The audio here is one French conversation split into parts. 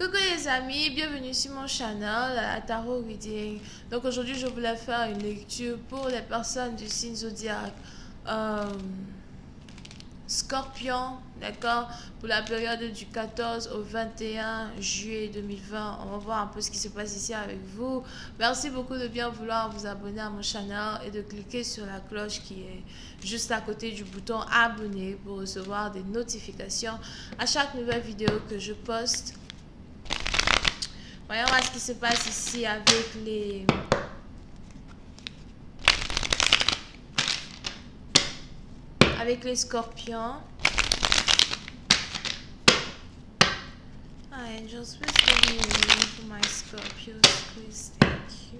Coucou les amis, bienvenue sur mon channel à Tarot Reading. Donc aujourd'hui je voulais faire une lecture pour les personnes du signe zodiaque Scorpion, d'accord, pour la période du 14 au 21 juillet 2020. On va voir un peu ce qui se passe ici avec vous. Merci beaucoup de bien vouloir vous abonner à mon channel et de cliquer sur la cloche qui est juste à côté du bouton abonner pour recevoir des notifications à chaque nouvelle vidéo que je poste. Voyons voir ce qui se passe ici avec les scorpions. Hi, angels, please give me a reading for my Scorpios, please. Thank you.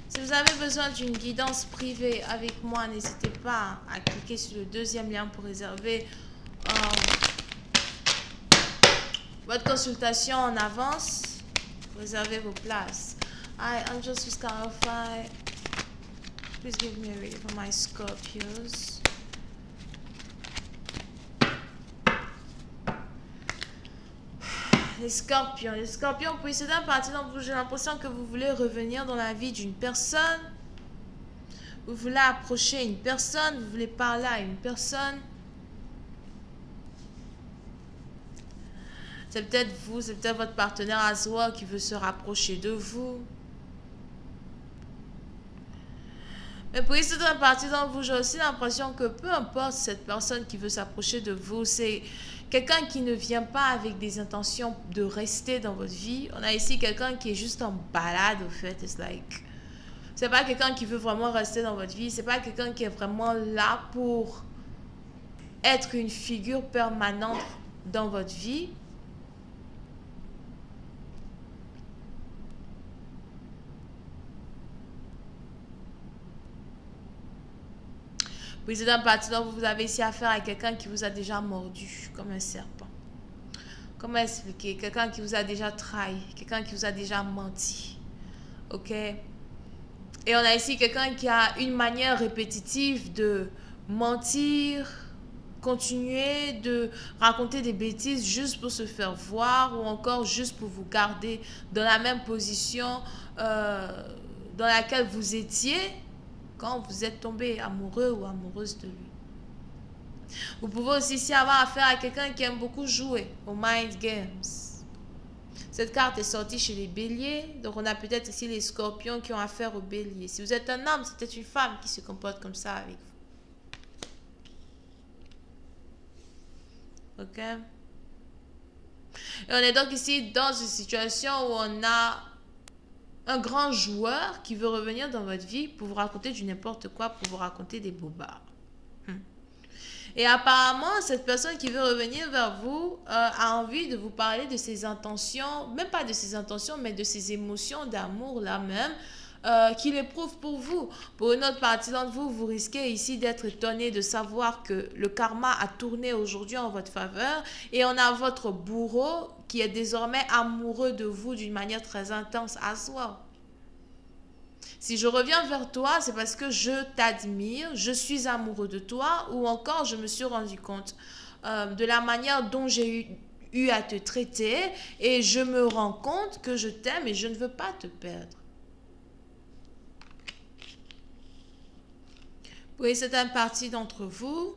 Si vous avez besoin d'une guidance privée avec moi, n'hésitez pas à cliquer sur le deuxième lien pour réserver votre consultation en avance. Réservez vos places. Hi, angels, please clarify. Please give me a reading for my Scorpios. Les scorpions, puis c'est d'un parti dont j'ai l'impression que vous voulez revenir dans la vie d'une personne. Vous voulez approcher une personne, vous voulez parler à une personne. C'est peut-être vous, c'est peut-être votre partenaire à soi qui veut se rapprocher de vous. Mais pour c'est d'un parti dont vous, j'ai aussi l'impression que peu importe cette personne qui veut s'approcher de vous, c'est quelqu'un qui ne vient pas avec des intentions de rester dans votre vie. On a ici quelqu'un qui est juste en balade, au fait. C'est pas quelqu'un qui veut vraiment rester dans votre vie. C'est pas quelqu'un qui est vraiment là pour être une figure permanente dans votre vie. Puis c'est d'un parti dont vous avez ici affaire à quelqu'un qui vous a déjà mordu comme un serpent. Comment expliquer? Quelqu'un qui vous a déjà trahi, quelqu'un qui vous a déjà menti. Ok? Et on a ici quelqu'un qui a une manière répétitive de mentir, continuer de raconter des bêtises juste pour se faire voir ou encore juste pour vous garder dans la même position dans laquelle vous étiez quand vous êtes tombé amoureux ou amoureuse de lui. Vous pouvez aussi ici avoir affaire à quelqu'un qui aime beaucoup jouer aux mind games. Cette carte est sortie chez les béliers. Donc on a peut-être ici les scorpions qui ont affaire aux béliers. Si vous êtes un homme, c'est peut-être une femme qui se comporte comme ça avec vous. Ok? Et on est donc ici dans une situation où on a un grand joueur qui veut revenir dans votre vie pour vous raconter du n'importe quoi, pour vous raconter des bobards. Et apparemment, cette personne qui veut revenir vers vous a envie de vous parler de ses intentions, même pas de ses intentions, mais de ses émotions d'amour là même, qu'il éprouve pour vous. Pour une autre partie d'entre vous, vous risquez ici d'être étonné de savoir que le karma a tourné aujourd'hui en votre faveur et on a votre bourreau qui est désormais amoureux de vous d'une manière très intense à soi. Si je reviens vers toi, c'est parce que je t'admire, je suis amoureux de toi ou encore je me suis rendu compte de la manière dont j'ai eu à te traiter et je me rends compte que je t'aime et je ne veux pas te perdre. Pour une certaine partie d'entre vous,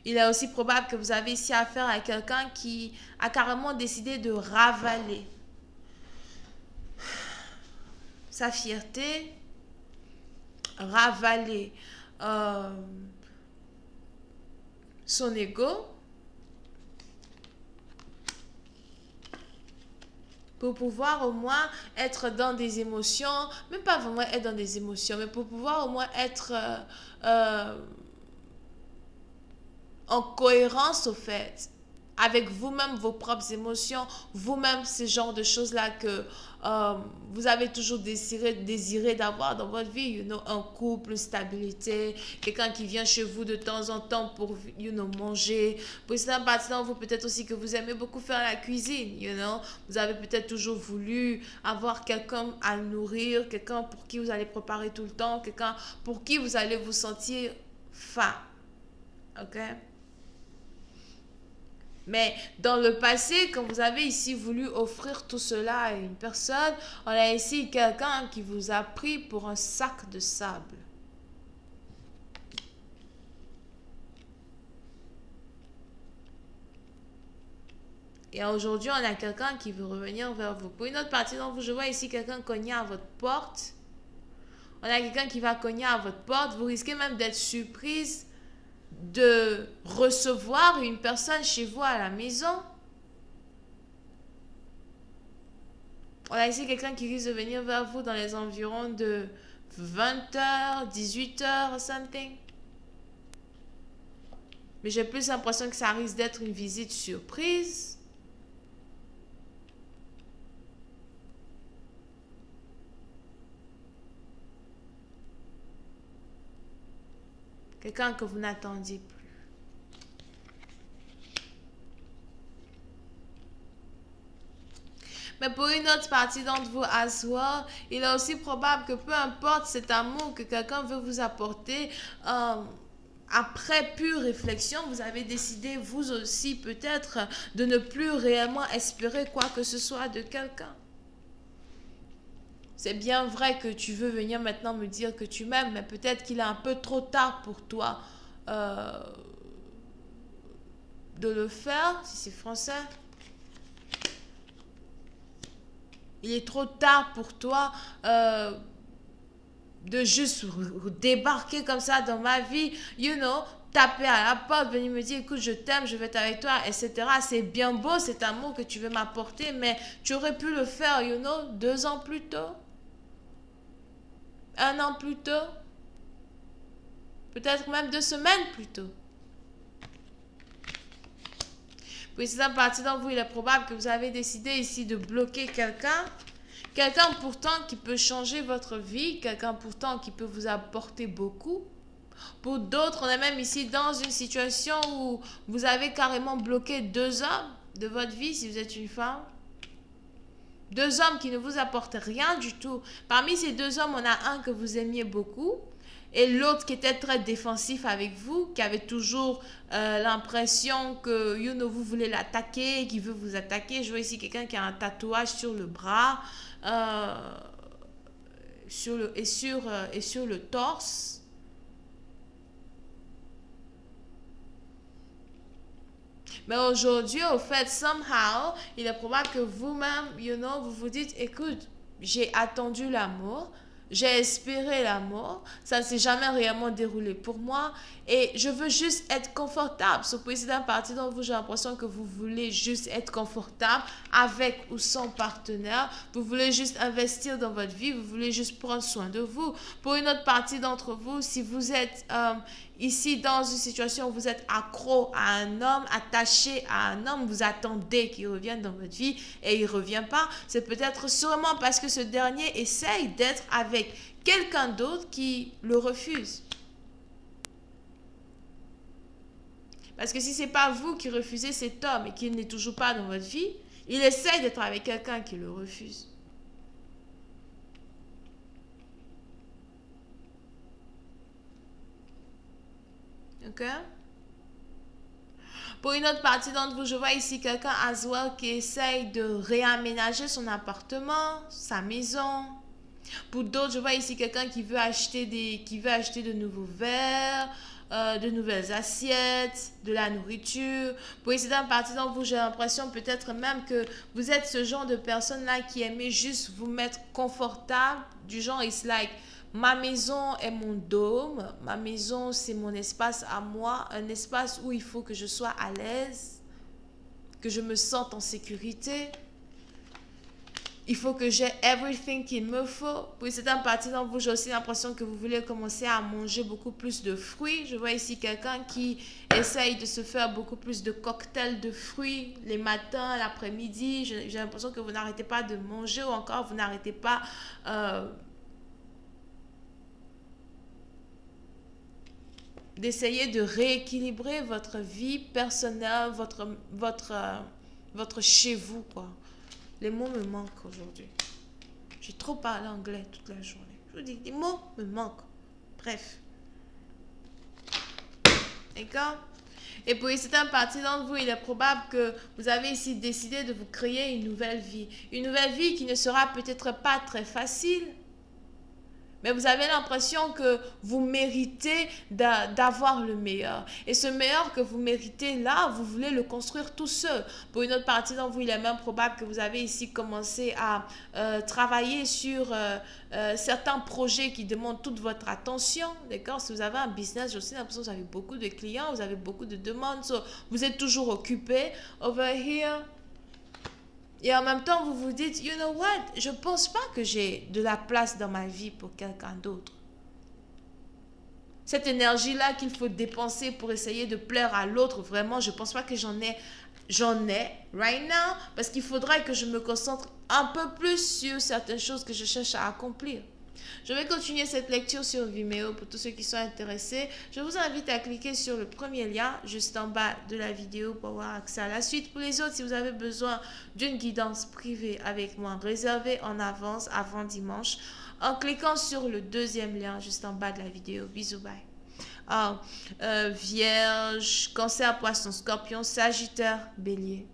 il est aussi probable que vous avez ici affaire à quelqu'un qui a carrément décidé de ravaler sa fierté, ravaler son ego pour pouvoir au moins être dans des émotions, même pas vraiment être dans des émotions, mais pour pouvoir au moins être en cohérence au fait avec vous-même, vos propres émotions, vous-même, ce genre de choses-là que vous avez toujours désiré d'avoir dans votre vie, un couple, stabilité, quelqu'un qui vient chez vous de temps en temps pour, manger. Pour certains partisans, vous peut-être aussi que vous aimez beaucoup faire la cuisine, Vous avez peut-être toujours voulu avoir quelqu'un à nourrir, quelqu'un pour qui vous allez préparer tout le temps, quelqu'un pour qui vous allez vous sentir faim. OK? Mais dans le passé, quand vous avez ici voulu offrir tout cela à une personne, on a ici quelqu'un qui vous a pris pour un sac de sable. Et aujourd'hui, on a quelqu'un qui veut revenir vers vous. Pour une autre partie d'entre vous, je vois ici quelqu'un cogner à votre porte. On a quelqu'un qui va cogner à votre porte. Vous risquez même d'être surprise de recevoir une personne chez vous à la maison. On a ici quelqu'un qui risque de venir vers vous dans les environs de 20h, 18h, something. Mais j'ai plus l'impression que ça risque d'être une visite surprise. Quelqu'un que vous n'attendiez plus. Mais pour une autre partie d'entre vous, as well, il est aussi probable que peu importe cet amour que quelqu'un veut vous apporter, après pure réflexion, vous avez décidé vous aussi peut-être de ne plus réellement espérer quoi que ce soit de quelqu'un. C'est bien vrai que tu veux venir maintenant me dire que tu m'aimes, mais peut-être qu'il est un peu trop tard pour toi de le faire, si c'est français. Il est trop tard pour toi de juste débarquer comme ça dans ma vie, taper à la porte, venir me dire, écoute, je t'aime, je vais être avec toi, etc. C'est bien beau cet amour que tu veux m'apporter, mais tu aurais pu le faire, 2 ans plus tôt. 1 an plus tôt. Peut-être même 2 semaines plus tôt. Puis c'est une partie d'entre vous, il est probable que vous avez décidé ici de bloquer quelqu'un. Quelqu'un pourtant qui peut changer votre vie. Quelqu'un pourtant qui peut vous apporter beaucoup. Pour d'autres, on est même ici dans une situation où vous avez carrément bloqué 2 hommes de votre vie si vous êtes une femme. 2 hommes qui ne vous apportent rien du tout. Parmi ces 2 hommes, on a un que vous aimiez beaucoup et l'autre qui était très défensif avec vous, qui avait toujours l'impression que vous voulez l'attaquer, qui veut vous attaquer. Je vois ici quelqu'un qui a un tatouage sur le bras sur le torse. Mais aujourd'hui, au fait, somehow, il est probable que vous-même, vous vous dites, écoute, j'ai attendu l'amour, j'ai espéré l'amour, ça ne s'est jamais réellement déroulé pour moi et je veux juste être confortable. Ce précédent parti dont vous, j'ai l'impression que vous voulez juste être confortable avec ou sans partenaire. Vous voulez juste investir dans votre vie, vous voulez juste prendre soin de vous. Pour une autre partie d'entre vous, si vous êtes ici dans une situation où vous êtes accro à un homme, attaché à un homme, vous attendez qu'il revienne dans votre vie et il ne revient pas, c'est peut-être sûrement parce que ce dernier essaye d'être avec quelqu'un d'autre qui le refuse. Parce que si ce n'est pas vous qui refusez cet homme et qu'il n'est toujours pas dans votre vie, il essaye d'être avec quelqu'un qui le refuse. Ok? Pour une autre partie d'entre vous, je vois ici quelqu'un as well qui essaye de réaménager son appartement, sa maison. Pour d'autres, je vois ici quelqu'un qui veut acheter de nouveaux verres, de nouvelles assiettes, de la nourriture. Pour essayer d'une partie d'entre vous, j'ai l'impression peut-être même que vous êtes ce genre de personne-là qui aimait juste vous mettre confortable, du genre, it's like, ma maison est mon dôme, ma maison c'est mon espace à moi, un espace où il faut que je sois à l'aise, que je me sente en sécurité. il faut que j'ai everything qu'il me faut. Pour certaines parties d'entre vous, j'ai aussi l'impression que vous voulez commencer à manger beaucoup plus de fruits. Je vois ici quelqu'un qui essaye de se faire beaucoup plus de cocktails de fruits les matins, l'après-midi. J'ai l'impression que vous n'arrêtez pas de manger ou encore vous n'arrêtez pas d'essayer de rééquilibrer votre vie personnelle, votre chez vous, quoi. Les mots me manquent aujourd'hui. J'ai trop parlé anglais toute la journée. Je vous dis, les mots me manquent. Bref. D'accord? Et pour certaines parties d'entre vous, il est probable que vous avez ici décidé de vous créer une nouvelle vie. Une nouvelle vie qui ne sera peut-être pas très facile. Mais vous avez l'impression que vous méritez d'avoir le meilleur. Et ce meilleur que vous méritez là, vous voulez le construire tout seul. Pour une autre partie d'entre vous, il est même probable que vous avez ici commencé à travailler sur certains projets qui demandent toute votre attention. D'accord? Si vous avez un business, j'ai aussi l'impression que vous avez beaucoup de clients, vous avez beaucoup de demandes. So, vous êtes toujours occupé. Over here. Et en même temps, vous vous dites, you know what, je ne pense pas que j'ai de la place dans ma vie pour quelqu'un d'autre. Cette énergie-là qu'il faut dépenser pour essayer de plaire à l'autre, vraiment, je ne pense pas que j'en ai right now, parce qu'il faudrait que je me concentre un peu plus sur certaines choses que je cherche à accomplir. Je vais continuer cette lecture sur Vimeo pour tous ceux qui sont intéressés. Je vous invite à cliquer sur le premier lien juste en bas de la vidéo pour avoir accès à la suite. Pour les autres, si vous avez besoin d'une guidance privée avec moi, réservée en avance avant dimanche, en cliquant sur le deuxième lien juste en bas de la vidéo. Bisous, bye. Vierge, Cancer, Poisson, Scorpion, Sagittaire, Bélier.